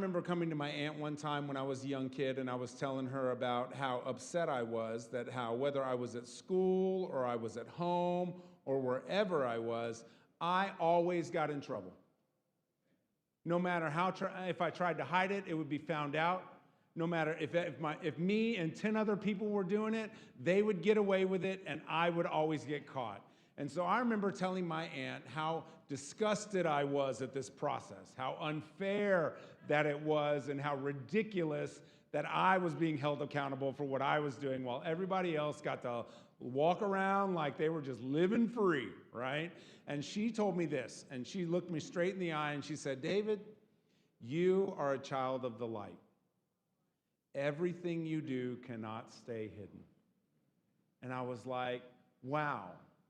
remember coming to my aunt one time when I was a young kid, and I was telling her about how upset I was, that how whether I was at school or I was at home or wherever I was, I always got in trouble. No matter how, if I tried to hide it, it would be found out. No matter if me and 10 other people were doing it, they would get away with it, and I would always get caught. And so I remember telling my aunt how disgusted I was at this process, how unfair that it was, and how ridiculous that I was being held accountable for what I was doing while everybody else got to walk around like they were just living free, right? And she told me this, and she looked me straight in the eye, and she said, David, you are a child of the light. Everything you do cannot stay hidden. And I was like, wow.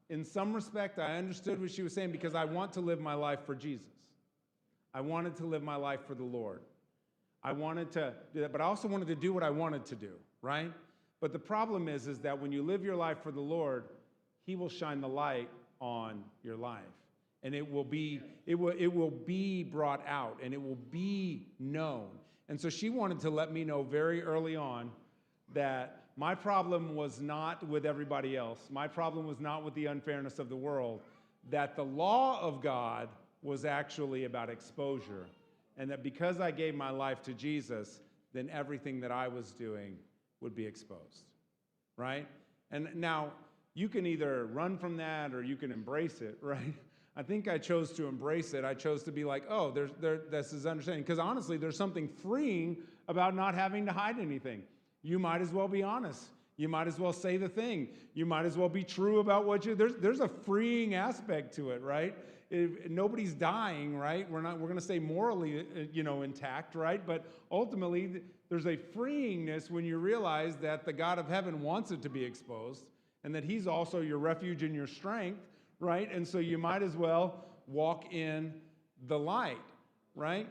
In some respect, I understood what she was saying because I want to live my life for Jesus. I wanted to live my life for the Lord. I wanted to do that, but I also wanted to do what I wanted to do, right? But the problem is that when you live your life for the Lord, He will shine the light on your life. And it will be brought out, and it will be known. And so she wanted to let me know very early on that my problem was not with everybody else. My problem was not with the unfairness of the world. That the law of God was actually about exposure. And that because I gave my life to Jesus, then everything that I was doing would be exposed. Right? And now, you can either run from that or you can embrace it, right? I think I chose to embrace it. I chose to be like, oh, this is understanding. Because honestly, there's something freeing about not having to hide anything. You might as well be honest. You might as well say the thing. You might as well be true about what there's a freeing aspect to it, right? Nobody's dying, right? We're going to stay morally, intact, right? But ultimately, there's a freeingness when you realize that the God of heaven wants it to be exposed and that He's also your refuge and your strength, right? And so you might as well walk in the light, right?